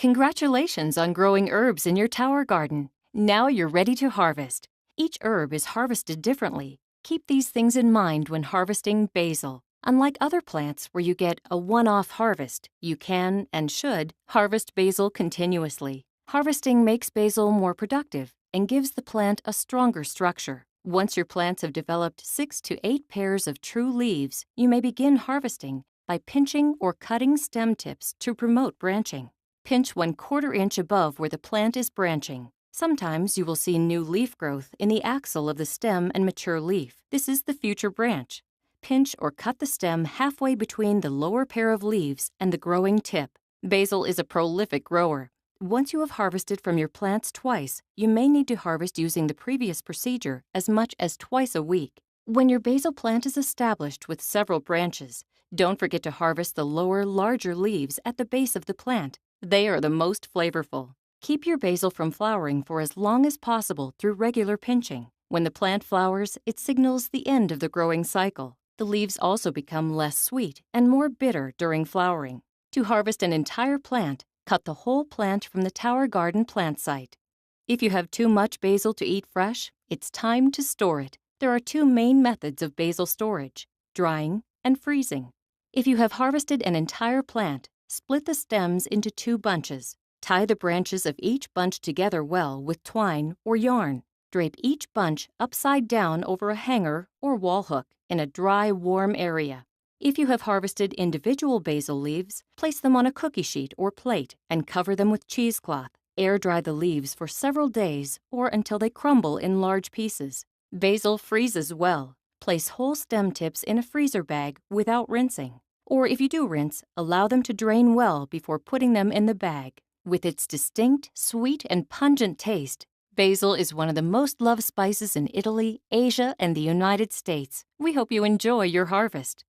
Congratulations on growing herbs in your tower garden. Now you're ready to harvest. Each herb is harvested differently. Keep these things in mind when harvesting basil. Unlike other plants where you get a one-off harvest, you can, and should, harvest basil continuously. Harvesting makes basil more productive and gives the plant a stronger structure. Once your plants have developed 6 to 8 pairs of true leaves, you may begin harvesting by pinching or cutting stem tips to promote branching. Pinch 1/4 inch above where the plant is branching. Sometimes you will see new leaf growth in the axil of the stem and mature leaf. This is the future branch. Pinch or cut the stem halfway between the lower pair of leaves and the growing tip. Basil is a prolific grower. Once you have harvested from your plants twice, you may need to harvest using the previous procedure as much as twice a week. When your basil plant is established with several branches, don't forget to harvest the lower, larger leaves at the base of the plant. They are the most flavorful. Keep your basil from flowering for as long as possible through regular pinching. When the plant flowers, it signals the end of the growing cycle. The leaves also become less sweet and more bitter during flowering. To harvest an entire plant, cut the whole plant from the tower garden plant site. If you have too much basil to eat fresh, it's time to store it. There are 2 main methods of basil storage: drying and freezing. If you have harvested an entire plant, split the stems into 2 bunches. Tie the branches of each bunch together well with twine or yarn. Drape each bunch upside down over a hanger or wall hook in a dry, warm area. If you have harvested individual basil leaves, place them on a cookie sheet or plate and cover them with cheesecloth. Air dry the leaves for several days or until they crumble in large pieces. Basil freezes well. Place whole stem tips in a freezer bag without rinsing. Or if you do rinse, allow them to drain well before putting them in the bag. With its distinct, sweet, and pungent taste, basil is one of the most loved spices in Italy, Asia, and the United States. We hope you enjoy your harvest.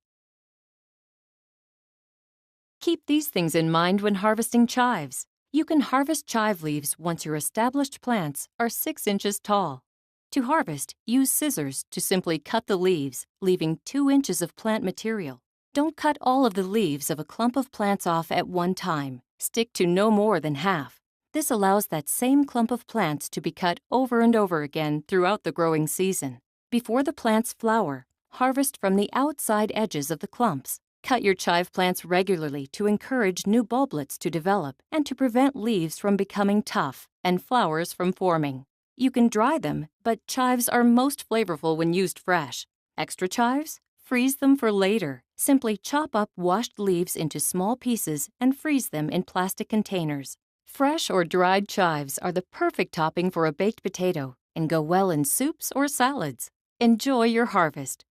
Keep these things in mind when harvesting chives. You can harvest chive leaves once your established plants are 6 inches tall. To harvest, use scissors to simply cut the leaves, leaving 2 inches of plant material. Don't cut all of the leaves of a clump of plants off at one time. Stick to no more than half. This allows that same clump of plants to be cut over and over again throughout the growing season. Before the plants flower, harvest from the outside edges of the clumps. Cut your chive plants regularly to encourage new bulblets to develop and to prevent leaves from becoming tough and flowers from forming. You can dry them, but chives are most flavorful when used fresh. Extra chives? Freeze them for later. Simply chop up washed leaves into small pieces and freeze them in plastic containers. Fresh or dried chives are the perfect topping for a baked potato and go well in soups or salads. Enjoy your harvest.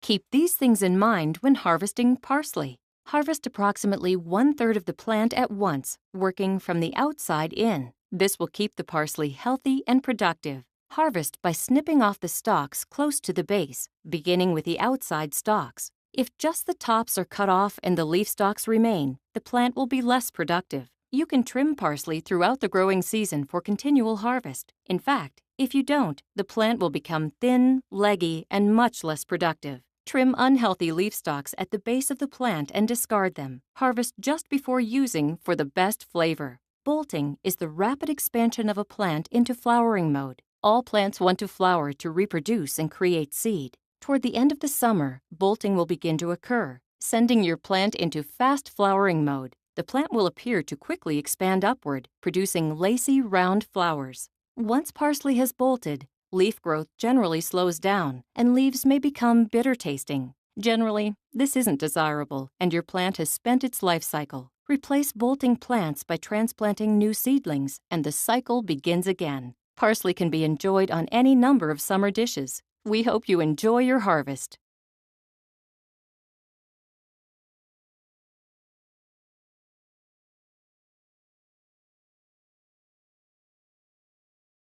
Keep these things in mind when harvesting parsley. Harvest approximately 1/3 of the plant at once, working from the outside in. This will keep the parsley healthy and productive. Harvest by snipping off the stalks close to the base, beginning with the outside stalks. If just the tops are cut off and the leaf stalks remain, the plant will be less productive. You can trim parsley throughout the growing season for continual harvest. In fact, if you don't, the plant will become thin, leggy, and much less productive. Trim unhealthy leaf stalks at the base of the plant and discard them. Harvest just before using for the best flavor. Bolting is the rapid expansion of a plant into flowering mode. All plants want to flower to reproduce and create seed. Toward the end of the summer, bolting will begin to occur, sending your plant into fast flowering mode. The plant will appear to quickly expand upward, producing lacy, round flowers. Once parsley has bolted, leaf growth generally slows down, and leaves may become bitter-tasting. Generally, this isn't desirable, and your plant has spent its life cycle. Replace bolting plants by transplanting new seedlings, and the cycle begins again. Parsley can be enjoyed on any number of summer dishes. We hope you enjoy your harvest.